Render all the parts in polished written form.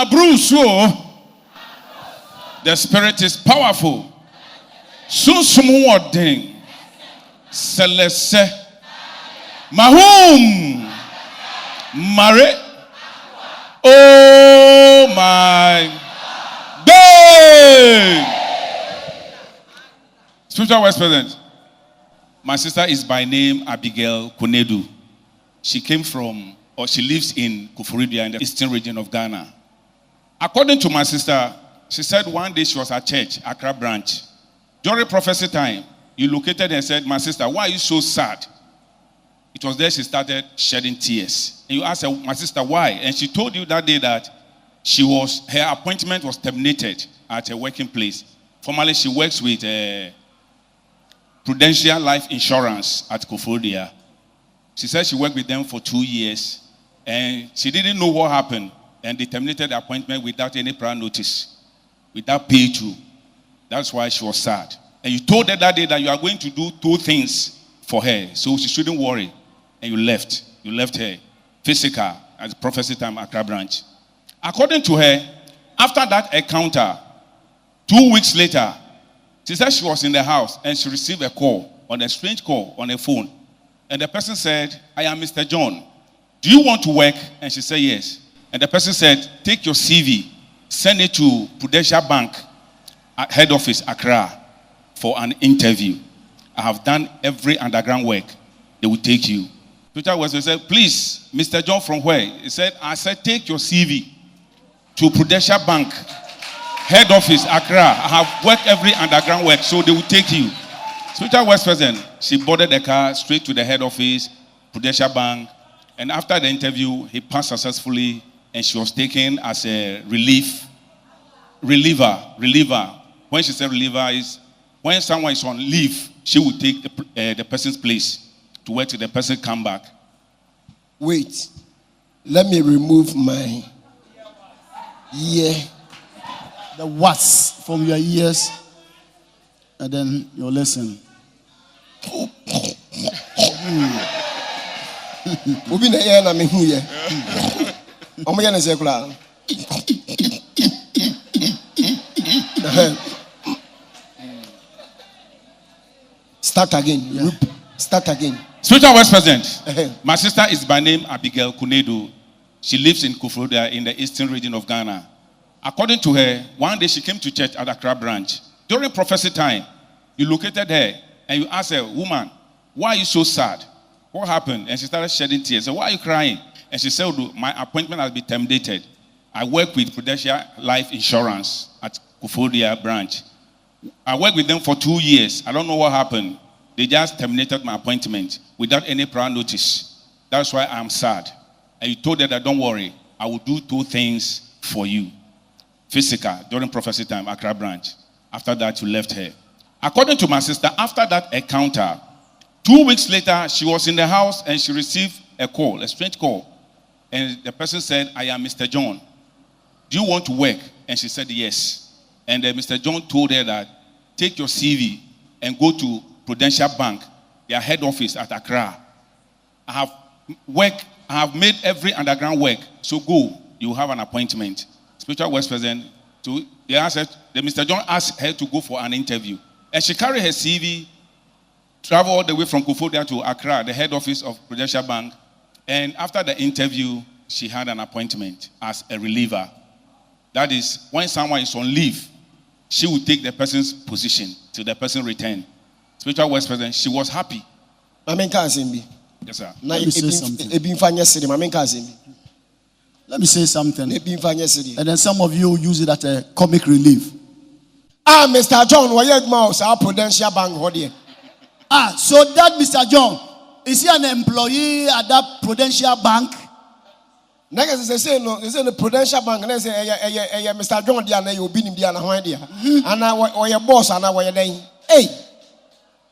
Mabruso. The spirit is powerful. So small thing. Celeste. Mahum. Mare. Oh my God. Spiritual Vice President. My sister is by name Abigail Kunedu. She came from, or she lives in Kufuridia in the eastern region of Ghana. According to my sister, she said one day she was at church, Accra branch. During prophecy time, you located and said, my sister, why are you so sad? It was there she started shedding tears. And you asked her, my sister, why? And she told you that day that her appointment was terminated at a working place. Formerly, she works with Prudential life insurance at Kofodia. She said she worked with them for 2 years and she didn't know what happened, and they terminated the appointment without any prior notice, without pay too. That's why she was sad. And you told her that day that you are going to do 2 things for her, so she shouldn't worry. And you left. You left her physical at prophecy time Accra branch. According to her, after that encounter, 2 weeks later, she said she was in the house and she received a call, a strange call on her phone. And the person said, I am Mr. John. Do you want to work? And she said, yes. And the person said, take your CV, send it to Prudential Bank, head office, Accra, for an interview. I have done every underground work. They will take you. Peter was said, please, Mr. John, from where? He said, I said, take your CV to Prudential Bank, head office, Accra. I have worked every underground work, so they will take you. Spiritual Vice President, she boarded the car straight to the head office, Prudential Bank, and after the interview, he passed successfully, and she was taken as a reliever. When she said reliever, is when someone is on leave, she would take the person's place to wait till the person come back. Wait, let me remove my ear. The words from your ears, and then you'll listen. Obi na ear na me hu ye. Omo ye na se kula. Start again. Yeah. Start again. Spiritual Vice President, my sister is by name Abigail Kunedu. She lives in Kufurodia in the eastern region of Ghana. According to her, one day she came to church at Accra branch. During prophecy time, you located her and you asked her, woman, why are you so sad? What happened? And she started shedding tears. So why are you crying? And she said, my appointment has been terminated. I work with Prudential Life Insurance at Kufurodia branch. I worked with them for 2 years. I don't know what happened. They just terminated my appointment without any prior notice. That's why I'm sad. And you told her that don't worry, I will do 2 things for you. Physical, during prophecy time, Accra branch. After that, you left her. According to my sister, after that encounter, 2 weeks later, she was in the house and she received a call, a strange call. And the person said, I am Mr. John. Do you want to work? And she said, yes. And Mr. John told her that, take your CV and go to Prudential Bank, their head office at Accra. I have made every underground work, so go, you have an appointment. Spiritual Vice President, Mr. John asked her to go for an interview. And she carried her CV, traveled all the way from Kufurodia to Accra, the head office of Prudential Bank. And after the interview, she had an appointment as a reliever. That is, when someone is on leave, she would take the person's position till the person returned. Spiritual Vice President, she was happy. Yes, sir. Let me say something. And then some of you use it as a comic relief. Mr. John, why you mouse our Prudential Bank hodie? So that Mr. John, is he an employee at that Prudential Bank? Next they say no, they say the Prudential Bank, and they say Mr. John dia na Obinim dia na hwan dia. And now or your boss and now where you hey.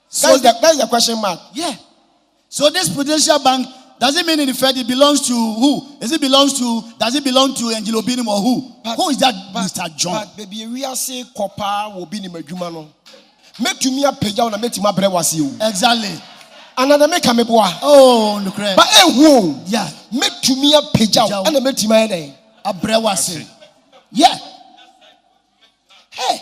So that's the question mark. Yeah. So this Prudential Bank, does it mean in effect it belongs to who? Does it belong to Angelo Obinim or who? Who is that Mr. John? But baby, we are say Kopa Obinim adwuma no. Make to me a page on make my brother was you. Exactly. Another make a meboa. Oh, look right. But who? Yeah. Make to me a page out and make to my day. A brewasi. Yeah. Hey.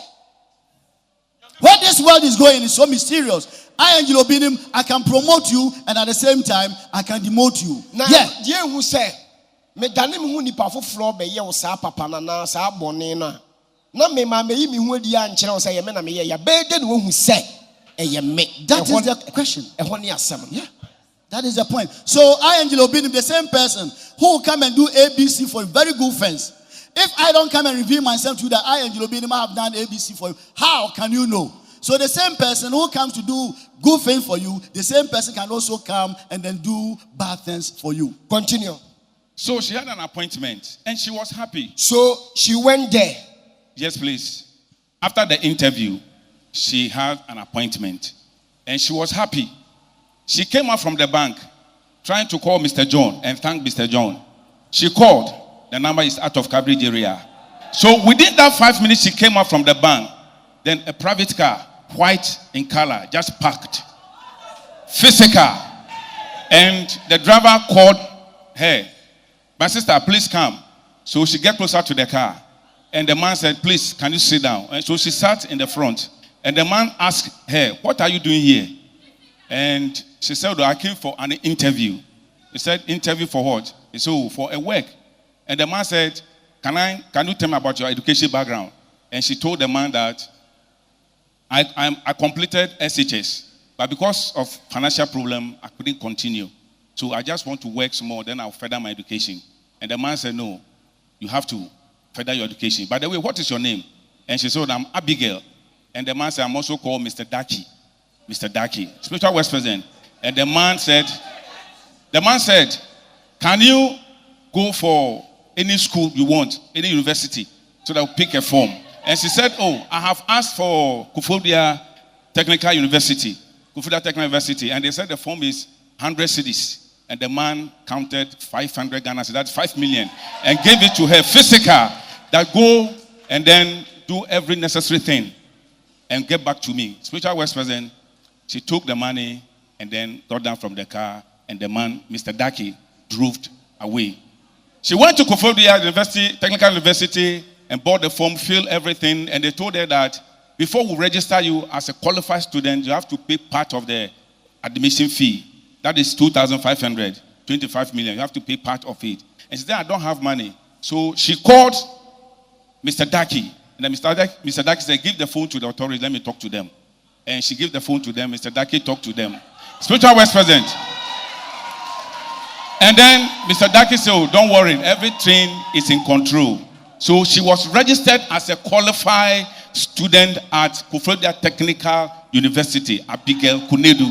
Where this world is going is so mysterious. I, Angelo Obinim, I can promote you and at the same time, I can demote you. Yeah. Yeah, who say, me dani me hu nipa foforo be ye wo sa papa na sa bone na. Na me ma me yi me hu adi ankyere wo say ye me na me ye ya be de no hu say eye me. That is the question. Ehon ni asem. Yeah. That is the point. So I, Angelo Obinim, the same person who will come and do ABC for a very good friends. If I don't come and reveal myself to you that I, Angelo Obinim, have done ABC for you, how can you know? So the same person who comes to do good things for you, the same person can also come and then do bad things for you. Continue. So she had an appointment and she was happy. So she went there. Yes, please. After the interview, she had an appointment and she was happy. She came out from the bank trying to call Mr. John and thank Mr. John. She called. The number is out of coverage area. So within that 5 minutes, she came out from the bank. Then a private car, white in color, just parked. Physical. And the driver called her. My sister, please come. So she get closer to the car. And the man said, please, can you sit down? And so she sat in the front. And the man asked her, what are you doing here? And she said, I came for an interview. He said, interview for what? He said, oh, for a work. And the man said, can you tell me about your education background? And she told the man that I completed SHS, but because of financial problem, I couldn't continue. So I just want to work some more, then I'll further my education. And the man said, no, you have to further your education. By the way, what is your name? And she said, I'm Abigail. And the man said, I'm also called Mr. Daki. Mr. Daki, spiritual West President. And the man said, can you go for any school you want, any university, so that I'll pick a form? And she said, oh, I have asked for Kufudia Technical University. And they said the form is 100 cedis. And the man counted 500 Ghana cedis, that's 5 million, and gave it to her physical, that go and then do every necessary thing and get back to me. Spiritual West President, she took the money and then got down from the car, and the man, Mr. Daki, drove away. She went to Kufudia University, Technical University, and bought the form, filled everything, and they told her that before we register you as a qualified student, you have to pay part of the admission fee. That is 2,500, 25 million. You have to pay part of it. And she said, I don't have money. So she called Mr. Daki. And then Mr. Daki said, give the phone to the authorities, let me talk to them. And she gave the phone to them. Mr. Daki talked to them. Spiritual West President. And then Mr. Daki said, oh, don't worry, everything is in control. So she was registered as a qualified student at Kufudia Technical University, Abigail Kunedu.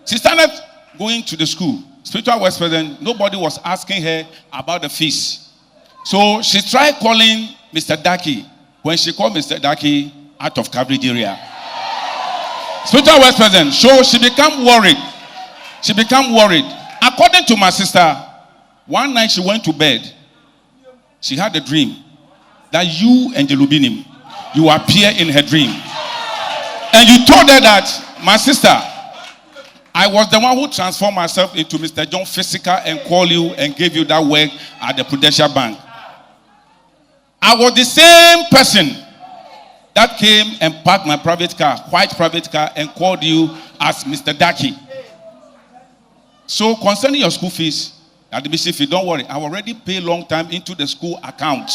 She started going to the school. Spiritual West President, nobody was asking her about the fees. So she tried calling Mr. Daki. When she called Mr. Daki, out of coverage area. Spiritual West President, so she became worried. She became worried. According to my sister, one night she went to bed. She had a dream that you, Angelo Obinim, you appear in her dream. And you told her that, my sister, I was the one who transformed myself into Mr. John physical and called you and gave you that work at the Prudential Bank. I was the same person that came and parked my private car, white private car, and called you as Mr. Daki. So concerning your school fees, admission fee, don't worry. I already paid long time into the school account.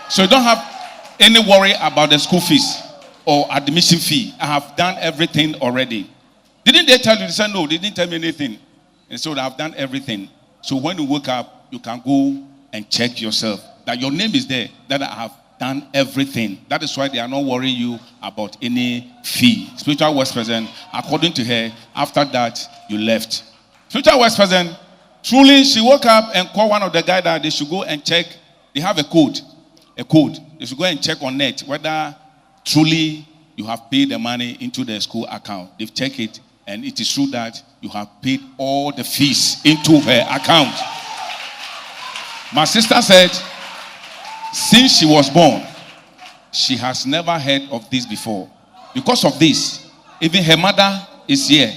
So you don't have any worry about the school fees or admission fee. I have done everything already. Didn't they tell you? They said, no, they didn't tell me anything. And so I've done everything. So when you wake up, you can go and check yourself that your name is there, that I have done everything. That is why they are not worrying you about any fee. Spiritual West President, according to her, after that, you left. Spiritual West President, truly, she woke up and called one of the guys that they should go and check. They have a code. They should go and check on net whether truly you have paid the money into the school account. They've checked it, and it is true that you have paid all the fees into her account. My sister said, since she was born, she has never heard of this before. Because of this, even her mother is here.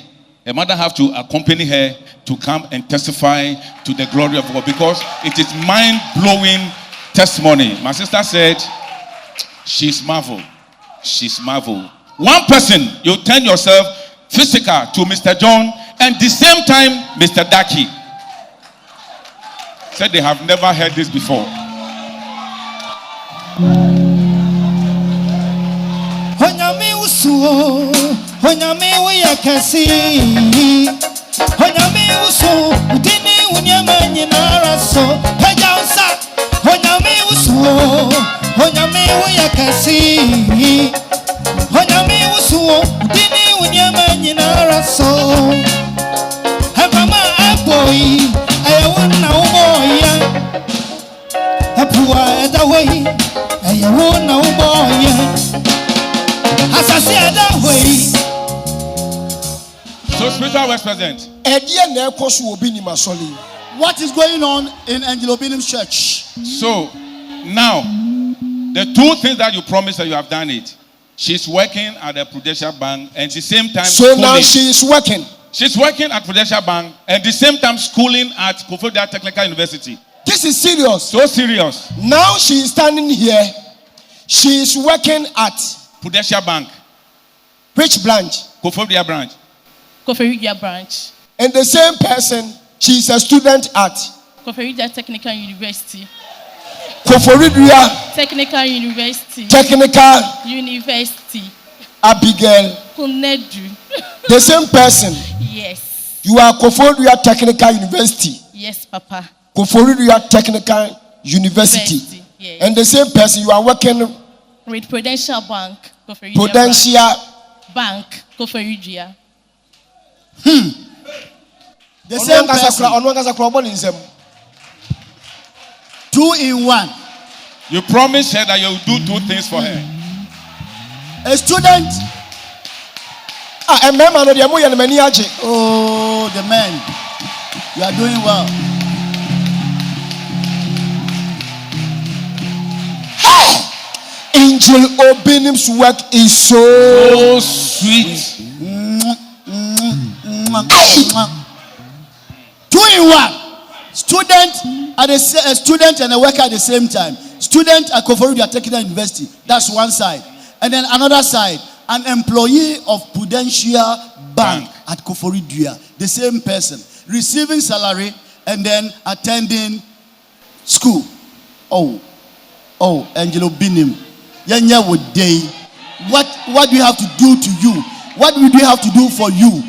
Her mother have to accompany her to come and testify to the glory of God, because it is mind-blowing testimony. My sister said, she's marvel. She's marvel. One person, you turn yourself physical to Mr. John and the same time Mr. Daki. Said they have never heard this before. So spiritual West President. What is going on in Angelo Obinim's church? So now, the two things that you promised that you have done it. She's working at the Prudential Bank and at the same time So now she is working. She's working at Prudential Bank and at the same time schooling at Koforidua Technical University. This is serious. So serious. Now she is standing here. She is working at Prudential Bank. Which branch? Koforidua branch. Koforidua branch. And the same person, she is a student at Koforidua Technical University. Koforidua Technical University. Technical University. Abigail Kunedu. The same person. Yes. You are Koforidua Technical University. Yes, Papa. Koforidua Technical University. Yes. And the same person, you are working with Prudential Bank. Prudential Bank. Koforidua. The same person. 2 in 1. You promised her that you will do 2 things for her. A student. Oh, the men. You are doing well. Angel Obinim's work is so sweet. 2 in 1. A student and a worker at the same time. Student at Koforidua Technical University. That's one side. And then another side, an employee of Prudential Bank at Koforidua. The same person. Receiving salary and then attending school. Oh, Angelo Obinim. Yanya would day. What do you have to do to you? What do we have to do for you?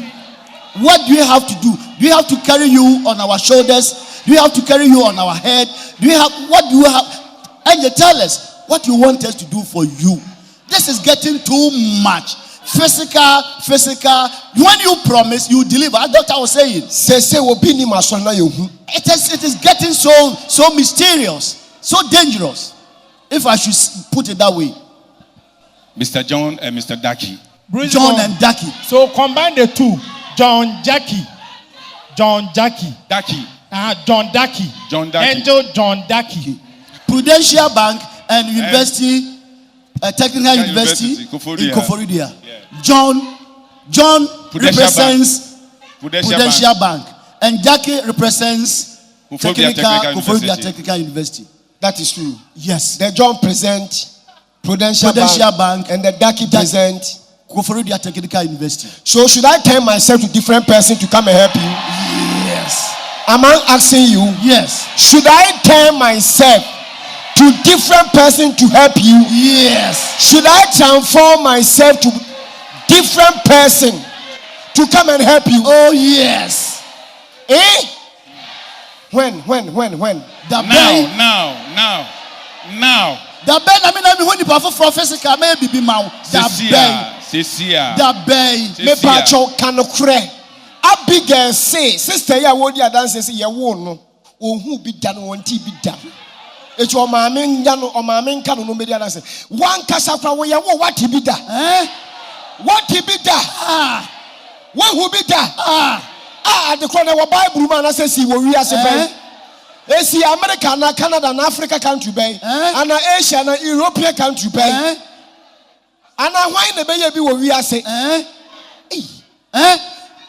What do you have to do? Do we have to carry you on our shoulders? Do we have to carry you on our head? What do you have? And you tell us what you want us to do for you. This is getting too much. Physical. When you promise, you deliver. That's what I was saying. It is getting so mysterious, so dangerous. If I should put it that way. Mr. John and Mr. Daki. John and Daki. So combine the two. John Daki. Daki. John Daki. Angel John Daki. Prudential Bank and University, Technical University in Koforidua. Yeah. John represents Prudential Bank. And Daki represents Koforidua Technical University. That is true. Yes. The John present Prudential Bank and the Daki present Koforidua Technical University. So should I turn myself to different person to come and help you? Yes. Am I asking you? Yes. Should I turn myself to different person to help you? Yes. Should I transform myself to different person to come and help you? Oh yes. When? Now. The bed, I mean, when you perform prophecy, can maybe be mouth. The bay. Me pacho kanokre. Abigail say, sister ya wodi adanse say ye wo no. Ohun bi da no wonti bi da. Echo o maame nya no o maame nka no me dia adanse. Wan kasa kwa wo ye wo what bi da. What bi da? Wo hu bi da? The corner wa Bible man say si wo wi ase ben. Esi America na Canada na Africa country ben. And Asia na European country ben. And why na be ye bi wo wi ase?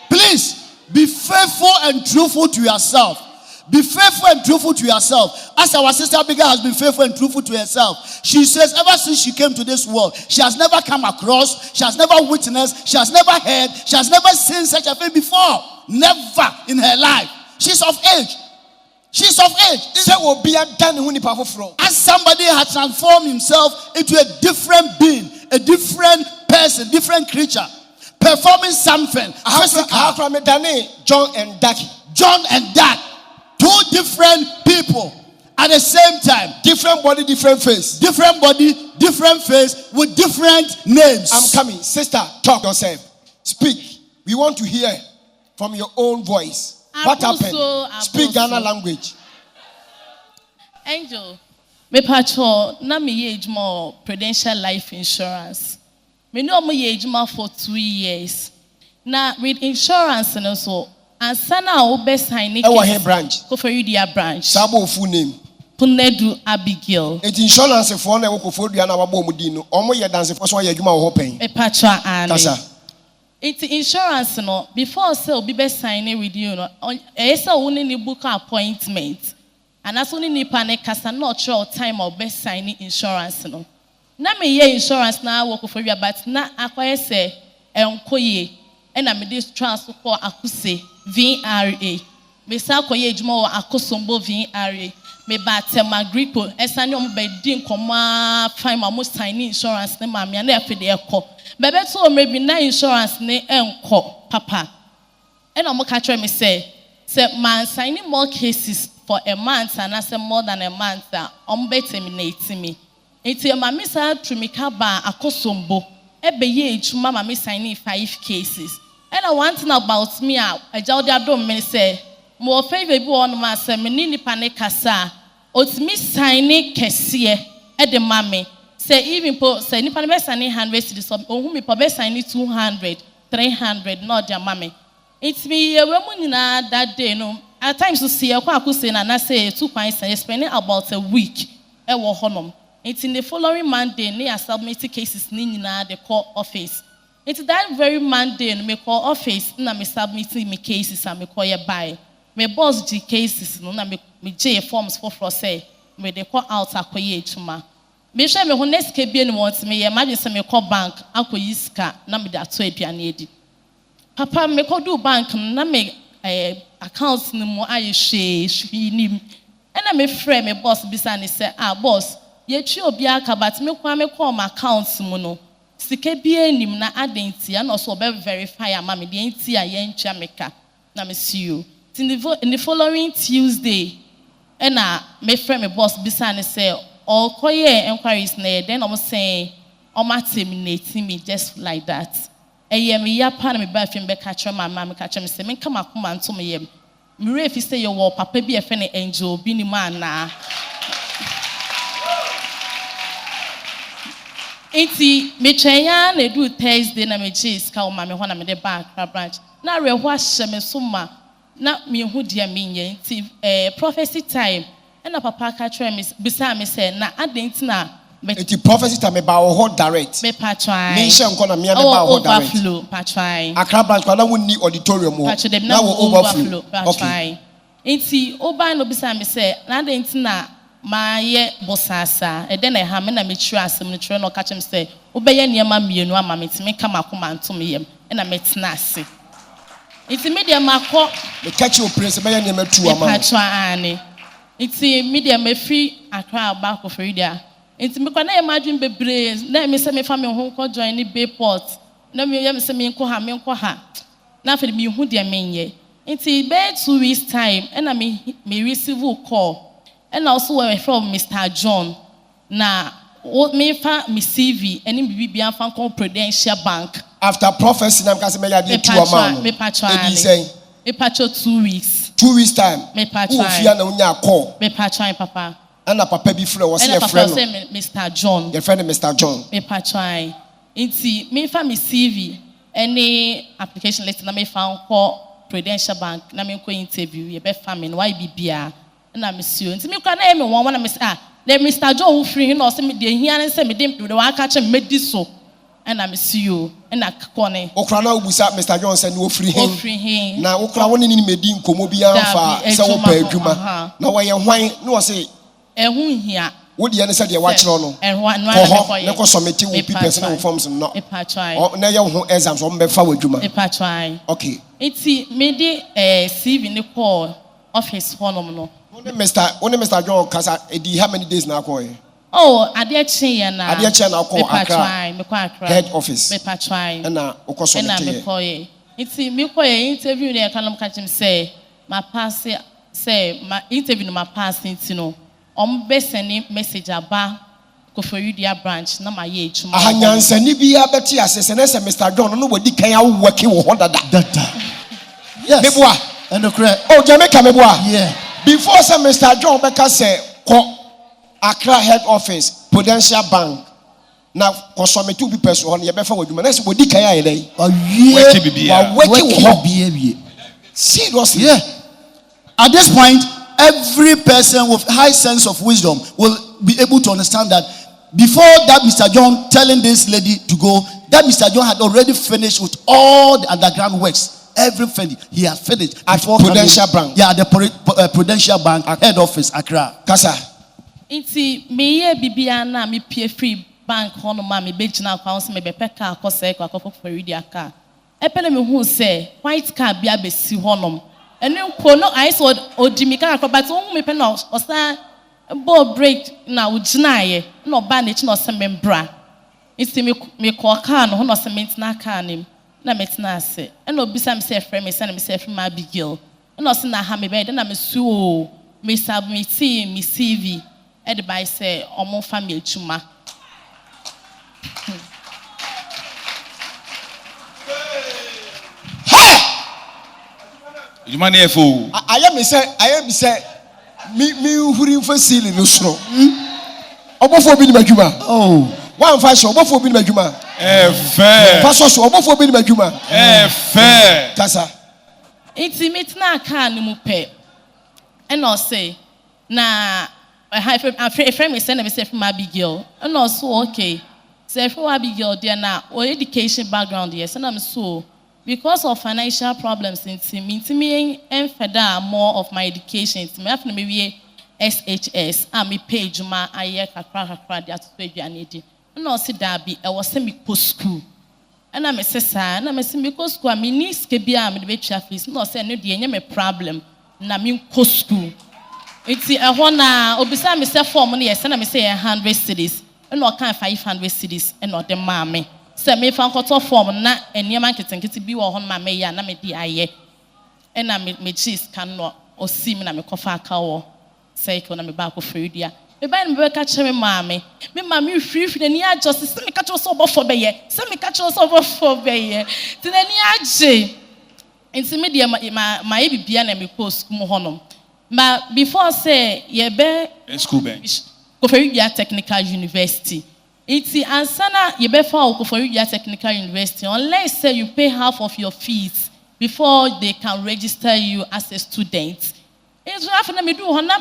Please be faithful and truthful to yourself. Be faithful and truthful to yourself. As our sister Abigail has been faithful and truthful to herself. She says ever since she came to this world, she has never come across, she has never witnessed, she has never heard, she has never seen such a thing before. Never in her life. She's of age. She's of age. As somebody has transformed himself into a different being, a different person, different creature, performing something. John and Dak. Two different people at the same time. Different body, different face. Different body, different face with different names. I'm coming. Sister, talk yourself. Speak. We want to hear from your own voice. What happened? Speak Ghana language. Angel, me patrol, na me age more Prudential life insurance. Me know me age more for 2 years. Now with insurance and also, and sana obe sign it. Branch. Koforidia branch. Sabo full name. Kunedu Abigail. It insurance for na Koforidia na wabo mudino. Omo ye dance for so ye juma ho pen. Me patrol and. Kasa. It's insurance no before say be signing with you no. Esa woni ni book appointment. And as only nipa ne kasa not sure time or best signing insurance no. Na me ye insurance na work for you but na akwaye say enkoye and I this transfer akuse VRA. Me sa koye ejuma wo akosombo VRA. Me ba tema gripo esane o be din koma fine ma mo signing insurance ne ma me na efe de ekọ. Bebe to maybe na insurance ne enko papa. And I'm catch me say man signing more cases for a month and I say more than a month that terminate me. It's a mammy said to me kaba akosombo. Ebe ye mama me signing 5 cases. And I want to know about me a jawdi adom me say more favor be on ma say me ni panic kasa. Ot me signing kesiye e de mame. Say even po say ni panic signing 100 cedis or who me po be signing 200, 300 not their mame. It's me we na that day no. At times to see akuse na na say 2 points and spending about a week e wo honom. It's in the following Monday near submitted cases ni na the court office. It's that very Monday me call office na me submitting me cases and me call ye by. Me boss G cases no na me J forms for say me they call out akoye chuma. Me share me ho next ke bi no want me ye imagine say me call bank akoyi sika na me da to aduane edi. Papa me call do bank na me accounts no mo aye hwe nim. Na me frɛ me boss bisa ne say boss ye twi obi aka but me kwa me call my accounts mu no. Sike bia nim na adenti and also be verify ama me de enti a ye ntwa meka na me see you in the following Tuesday na me friend me boss bisa ne say all koye enquiries na then I'm saying terminate me just like that me ya pa na me ba fim be catch my mama catch me say me come akoma nto me yem me refi say your papa bi e fe ne Angel Obinim na Iti me twenya na do Thursday na me chase ka o ma me ho na me de back branch na reho ahye me so ma na me hu dia me nya iti prophecy time na papa ka try me bisa me say na adenti na iti prophecy time ba wo ho direct me patwai me hye nko na me ba ho direct overflow patwai Accra branch kwa na wonni auditorium ho na wo overflow patwai iti oba no bisa me say na adenti na ma ye bosasa e de na ha me na me tru asem no tru no ka chem say obeye niema mienu ama me timi kama koma ntom yem e na me tena ase iti media makọ me catch your praise be ye niema tu ama patwa ani iti media me free Accra back of area iti me kwa na imagine bebre na me say me fa me ho ko join ni Bayport na me ye me say me nko ha na fa me hu de me nye iti be 2 weeks time e na me receive call. And also we're from Mr. John. Na me fa me CV any bibi fan call Prudential Bank. After prophecy na mkase me ya de 2 amount. Me patwa. Me patwa 2 weeks. 2 weeks time. Me patwa. Ofia na unya call. Me patwa papa. And papa bi frɛ wo se your friend. Mr. John. Your friend Mr. John. Me patwa. Inti me fa me CV any application letter na me fa call Prudential Bank na me ko interview ye be fa me no why bibia. Na monsieur nti me kwa na me won na me say the Mr. Joe who free no say me de hia ne say me de wa ka che me di so and I'm see you and I kone. Okrana ubusa Mr. Johnson no free him. Free him. Na okra woni ni medi nkomo bia fa se wo pa adwuma. Na wo ye hwan no say ehun hia. Wo de ne se de wa kire no. Ehun ne ko submit wo papers na wo forms no. Na ye ho exams wo be fa wo adwuma. Okay. Iti me de CV ne call office honom no. Mr. John kasa edi how many days na call? Oh, Adeche na. Adeche na call Accra. Me kwa Accra. Head office. Me patwai. Na ukoso na me call ye. Iti me call ye interview ne kanam kachim say ma pass say ma interview no ma pass nti no. Be send message aba Koforidua branch na ma ye chuma. Ahanyansani bia beti asese na se Mr. John no wodi kan awuwake wo ho dada. Yes. Meboa. And the correct. Oh, Jamaica meboa. Yeah. Before say Mr. John Beka say ko Accra head office, Prudential bank. Now consumate to be person on ye be fa waduma na se wodi kan aye dai. Seriously. Yeah. At this point, every person with high sense of wisdom will be able to understand that before that Mr. John telling this lady to go, that Mr. John had already finished with all the underground works. Everything he had finished at Prudential Bank. Yeah, the Prudential Bank head office, Accra. Kasa. Inti me ye bibia na me pie free bank hono ma me begina account me be peka akose ko akofo Koforidua car. Epele me hu say white car bia be si honom. Enu ko no I saw odimika akọ but won me pe na osa ball break na ugina ye na oba na chi na ose membra. Inti me ko car no ho na cement na car nim. Na metina ase ena obisa me say frame me say me say frame Abigail ena ose na ha me be na me suo me submit me CV e de by say omo family chuma. You man here for I am say me huri for ceiling no sro. Obofo bi ni madwuma. Oh. One fashion obofo bi ni madwuma. Fair. Pastor so obofo bi ni madwuma. Fair. Kasa. Intimate na car ni mu pe. Ena say na a friend me send me say from Abigail. Ena so okay. Say from Abigail there na o education background yes na me so because of financial problems me enfeda more of my education me after me we SHS me page ma aye kakra dia to aduane di na o si da bi e wo se me ko school na me sesa na me se me ko school me ni ske bia me de betwa fees na o se no de enye me problem na me ko school enti e ho na obisa me se form no yes na me say 100 cedis na o kan 500 cedis na o de ma me se me fa nkoto form na eniema nketenkete bi wo ho ma me ya na me di aye na me cheese kan no o si me na me kofa aka wo say ko na me ba ko Koforidua me ba me be ka kire me maame free ni adjust se me ka kire so obofo be ye se me ka kire so obofo be ye ti na ni age enti me de ma ye bibia na me ko school honom ma before say ye be school be Koforidua Technical University. It's ansana you be for Koforidua Technical University unless say you pay half of your fees before they can register you as a student. It's after me do hona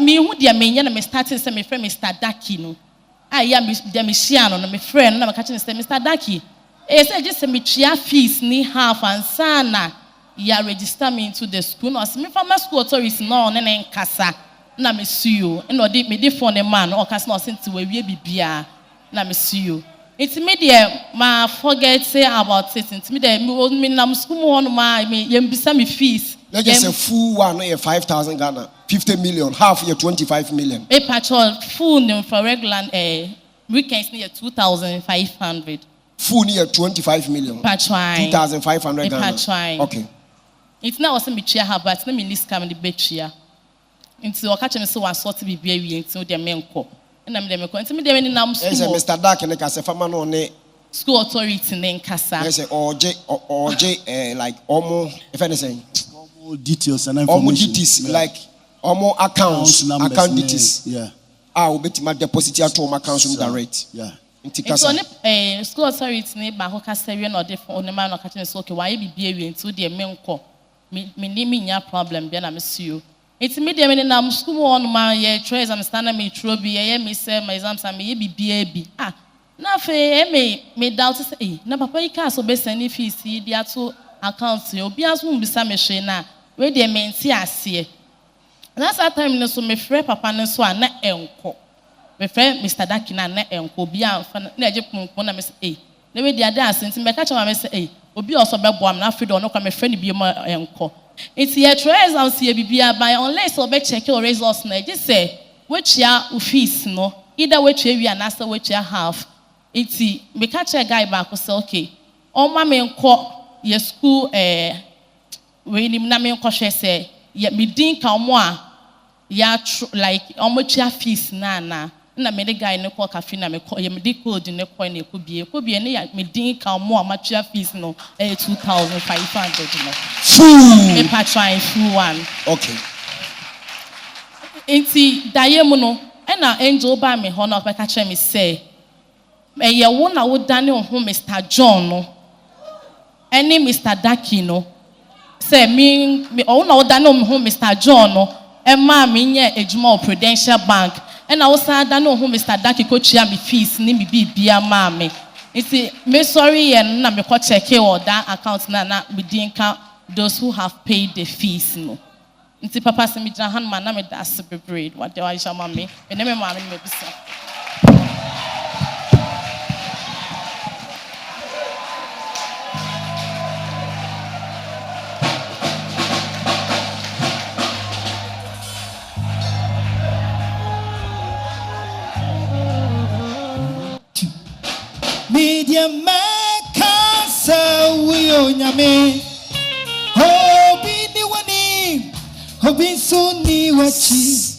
me hu dia me nya na me starting say me friend Mr. Daki no. Ya me dia me share no na me friend na me catch say Mr. Daki. Say just say me tria fees ni half ansana ya register me into the school no say me from school authorities no na nkasa na me suyo no dey me dey for the man o kasa no senti we wie bibia na me suyo it's me there ma forget say about it it's me there me nam school one ma me yembisa me fees let's just say full one no 5,000 Ghana 50 million half year 25 million a patrol full no for regular weekends near 2,500 full near 25 million patrol 2,500 Ghana okay it's now also me chia have but na me list come the betria into okache me so one sort bibia wi into de menko na me de menko into me de ni nam school Mr. Dark ne kase fama no ne school authority ne nkasa say oje like omo if anything omo details and information omo details like omo accounts account details yeah obetima deposit ato omo accounts direct yeah into kasa school authority ne ba ho kasa wi na de for ne ma no kache me so okay why bibia wi into de menko me ni me nya problem bia na me suyo. It's me dem na school one ma ye try exam stand me tro bi ye me say my exams am ye bibia bi Na fe me doubt say na papa yi ka so be send fees yi dia to account yi obi aso mbisa me hwe na we dey menti ase. That's that time no so me frɛ papa no so na enko. Me frɛ Mr. Daki na enko bi a na eje ponpon na me say na we dey ade ase nti me ka che ma me say obi also be boam na afre do no kwa me frɛ ne bi ma enko. It's here try exams here bibia by unless so be check your results na just say which ya fees no either which we and answer which ya half. It's me catch a guy back say okay on ma me nko ye school we nim na me nko hwe say ye me din ka omo a ya like omo chia fees na me the guy ne call cafe na me call ye me di code ne call na ekobie ne ya me din ka omo a ma chia fees no 2,500 no me pa try through one. Okay. Enti daye mu no na angel ba me ho na ka che me say ye wo na wo dane ho Mr. John no any Mr. Daki no say me wo na wo dane ho Mr. John no e ma me nye ejuma of Prudential Bank e na wo sa dane ho Mr. Daki ko chia me fees ni me bibia ma me iti me sorry ye na me ko check e that account na me din ka those who have paid the fees no nti papa se me jira han ma na me da se bebrade what dey aisha ma me na me ma me bisa. Media Makasa, we on Yame. Obinim wani, Obinsuni wachi.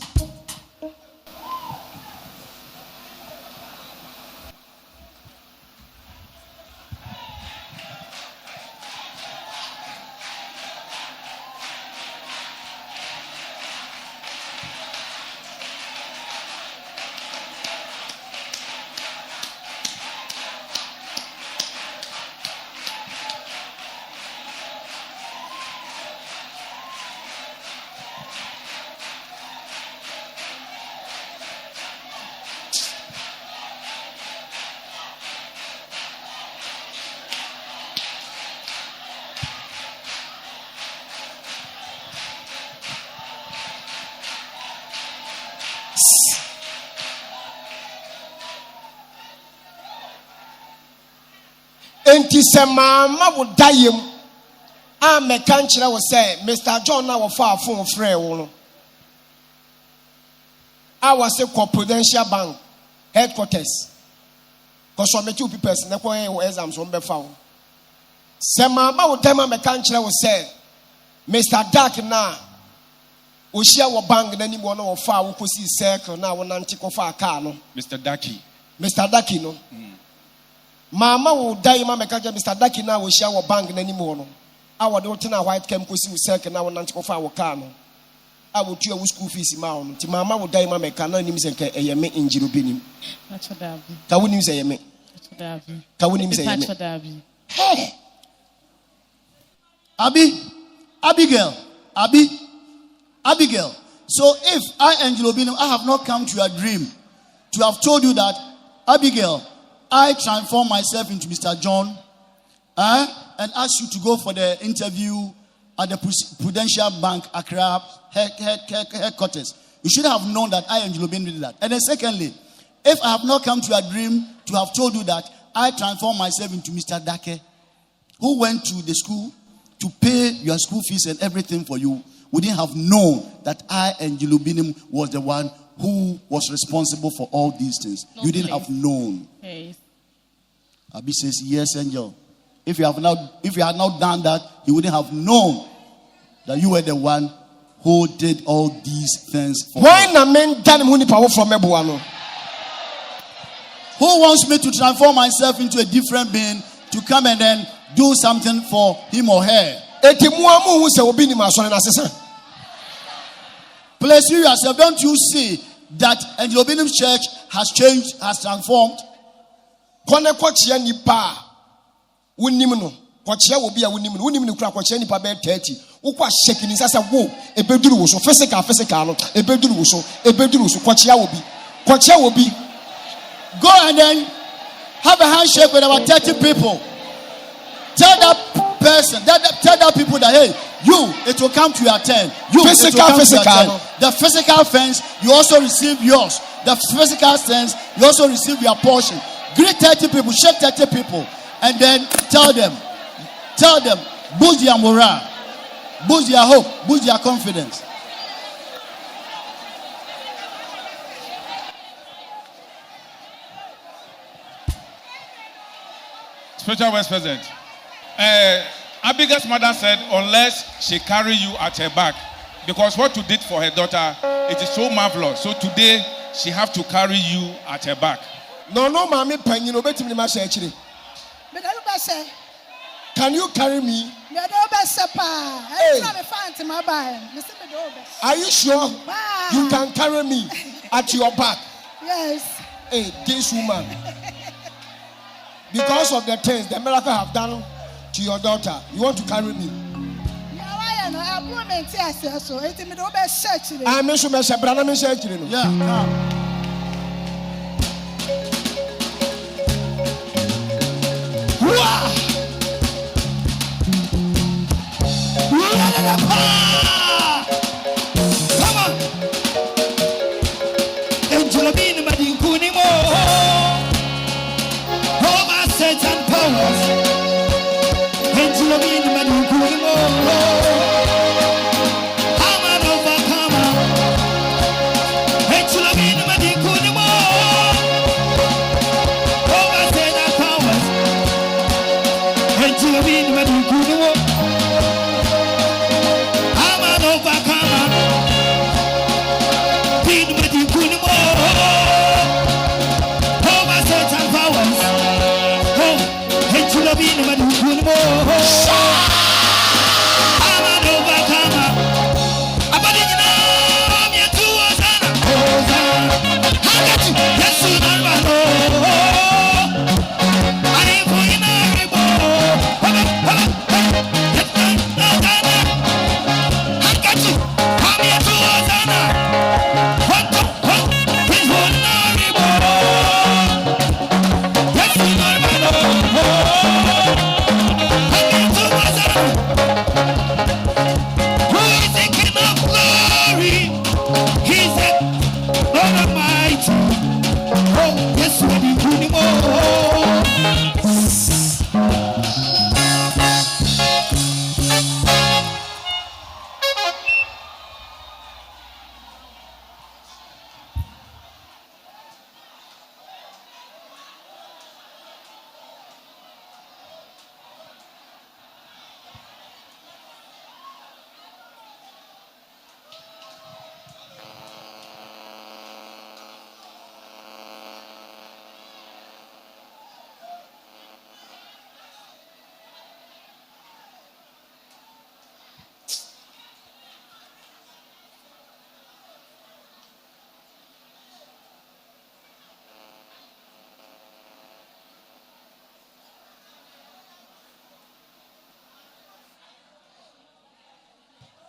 Enti se mama wo dayem a me kan kire wo say Mr. John na wo fa phone frɛ wo no I was a Prudential Bank headquarters cause some two people na ko exams on be fa wo se mama wo dayem a me kan kire wo say Mr. Dark na o share wo bank na ni mo na wo fa wo kosi circle na wo nante ko fa car no Mr. Daki no Mama will die, Mamma Kaja, Mr. Daki now will share our bank anymore. Our daughter now white came to see circle now and for our car. I will do a school fees in Mount. Mamma will die, Mamma Kana, names and a yame in Obinim. That's what I Kawunim say yame. Kawunim say yame. Hey, Abigail. So if I, Angel Obinim, I have not come to your dream to have told you that, Abigail, I transform myself into Mr. John and ask you to go for the interview at the Prudential Bank Accra headquarters. You should have known that I, Angelo Ben, did that. And then secondly, if I have not come to your dream to have told you that I transform myself into Mr. Dake, who went to the school to pay your school fees and everything for you, wouldn't have known that I, Angelo Ben, was the one who was responsible for all these things. No, you didn't have known. Yes. Abi says, yes, Angel. If you had not done that, you wouldn't have known that you were the one who did all these things for why na men done money power from Ebuano? Who wants me to transform myself into a different being to come and then do something for him or her? Please you yourself, don't you see that Angel Obinim's church has changed, has transformed? Kone kochia nipa unimu no kochia obi a unimu no kura kochia nipa be 30 ukwa shaking sasa wo ebeduru wo so physical no ebeduru wo so kochia obi go and then Have a handshake with our 30 people. Tell that person, tell that people that, hey, you, it will come to your turn. You, Physical, it will come physical. to your turn. The physical fence, you also receive yours. The physical sense, you also receive your portion. Greet 30 people, shake 30 people, and then tell them, boost their morale, boost their hope, boost their confidence. Spiritual Vice President. Abigail's mother said, unless she carry you at her back, because what you did for her daughter, it is so marvelous. So today, she have to carry you at her back. No, mommy, pen, you know, bet me, can you carry me? Are you sure you can carry me at your back? Yes. Hey, this woman, because of the things the miracle have done to your daughter, you want to carry me? I'm sure my brother is shaking. Yeah. Come on. Angel Obinim Kunimo. Over Satan powers. Angel Obinim Kunimo. I'm an overcomer. Angel Obinim Kunimo. Over Satan powers. Angel Obinim Kunimo.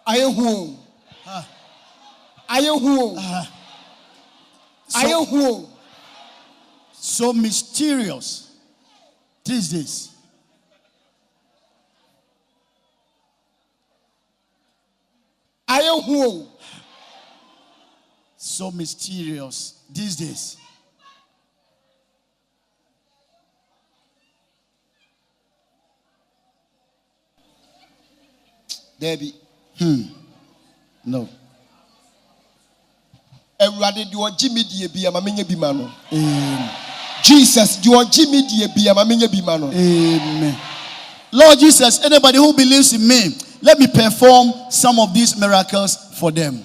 Are you home? Are you home? Are you home? So mysterious these days. Are you home? So mysterious these days. Debbie. No. Everybody do a Jimmy be a mamma bimano. Jesus, do a Jimmy be a mamma bimano. Amen. Lord Jesus, anybody who believes in me, let me perform some of these miracles for them.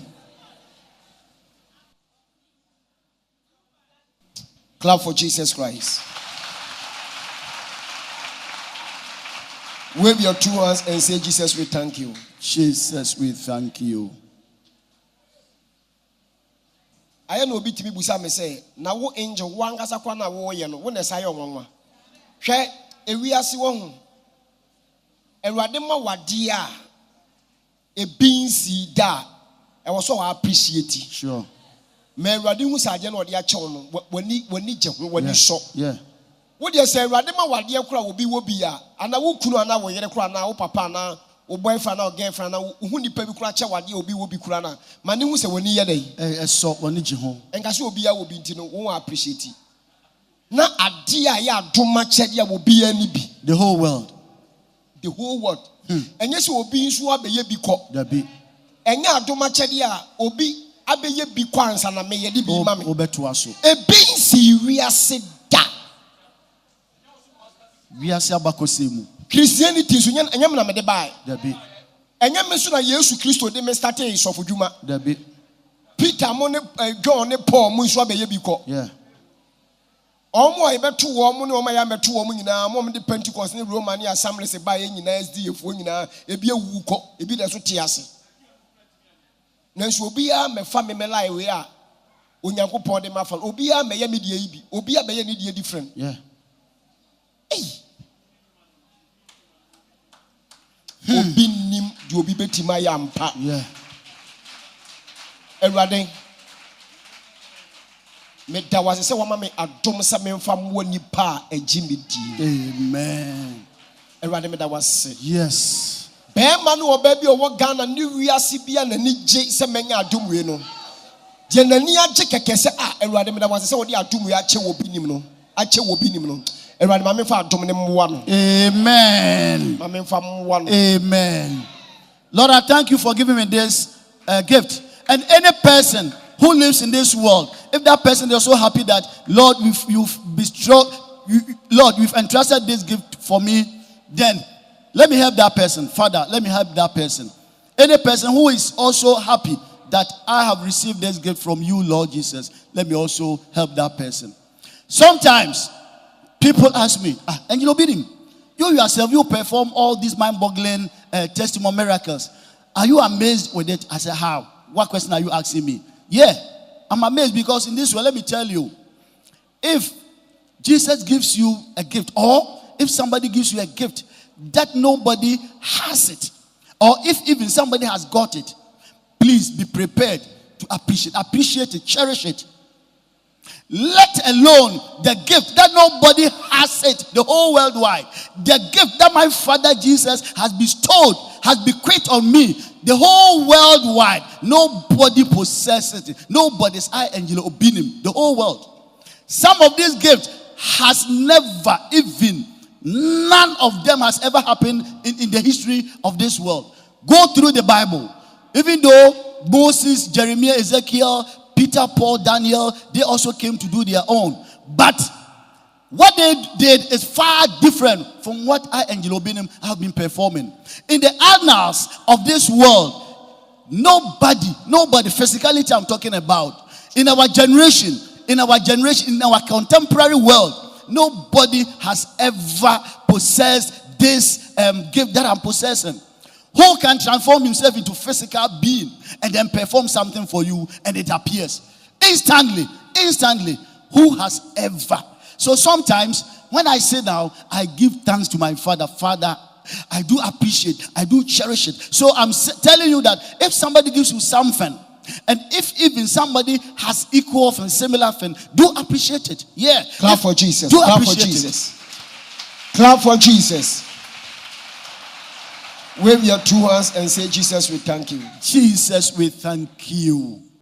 Clap for Jesus Christ. Wave your two hands and say, Jesus, we thank you. Jesus, we thank you. I know bit me busa me say, na wo angel wan kasa kwa na wo ye no, wo na say onwanwa. Hwe ewiase wo ho. Ewurade ma wade a ebinsi da e wo so appreciate. Sure. Me ewurade hu saje na ode a chew no, wani je ho wani so. Yeah. What you say, Radima, what dear crowd will be wobia, and I will kunu and I will yet a crown now, papa now, or boyfriend or girlfriend, who need baby cratcha, what you will be crana. Mani was a 1 year day, a sort one home. and Casio be I will be to know, won't appreciate it. Now, a dear, ya, too much, will be any be. The whole world. The whole world. And yes, you will be in Swab, ye be caught. There be. And ya, too much, ya, or be. Abe ye be quarans and I may ye be mammy. Obetuaso. A being serious da. We are Sabakosemu. Christianity is and Yamna me de buy. There be. And Yamasuna Yesu Christo de me start a of Juma. There be. Peter Mone John Paul Muswabe Yebiko. Yeah. Omo I bet 2 woman or my am 2 woman in a moment the Pentecost in Romania Assembly say by any SD of Wina, a beer wuko, a bit as Tiasi. Nanso obia me fa me lie we a onyankopon de mafal obia me ya media ibi obia be ya ne die different yeah obinim de obi betima ya mpa yeah Ewurade me da was say wama me adom sa me mfa mo nipa agi me die amen Ewurade me da was yes Bema no oba bi owo Ghana ni wiase bia na ni gye se menya adom we no je nani agye keke se Ewurade me da was se wo de adom we ache wo binim no Ewurade ma me fa adom ne mmoa no amen ma me fa mmoa no amen Lord, I thank you for giving me this gift. And any person who lives in this world, if that person is so happy that Lord, you've entrusted this gift for me, then let me help that person. Father, let me help that person. Any person who is also happy that I have received this gift from you, Lord Jesus, let me also help that person. Sometimes people ask me, Angel Obinim, you yourself, you perform all these mind-boggling testimony miracles. Are you amazed with it? I said, how? What question are you asking me? Yeah, I'm amazed because in this way, let me tell you, if Jesus gives you a gift, or if somebody gives you a gift that nobody has it, or if even somebody has got it, please be prepared to appreciate it, cherish it. Let alone the gift that nobody has it, the whole world wide. The gift that my Father Jesus has bestowed, has bequeathed on me, the whole world wide. Nobody possesses it. Nobody's Angel Obinim, the whole world. Some of these gifts has never even, none of them has ever happened in the history of this world. Go through the Bible. Even though Moses, Jeremiah, Ezekiel, Peter, Paul, Daniel, they also came to do their own. But what they did is far different from what Angel Obinim have been performing. In the annals of this world, nobody, physicality I'm talking about, in our generation, in our contemporary world, nobody has ever possessed this gift that I'm possessing. Who can transform himself into physical being and then perform something for you and it appears instantly? Who has ever? So sometimes when I sit down, I give thanks to my Father. Father, I do appreciate, I do cherish it. So I'm telling you that if somebody gives you something, and if even somebody has equal and similar thing, do appreciate it. Yeah. Clap for Jesus. Do Clap for appreciate Jesus. Clap for Jesus. Wave your 2 hands and say, Jesus, we thank you. Jesus, we thank you.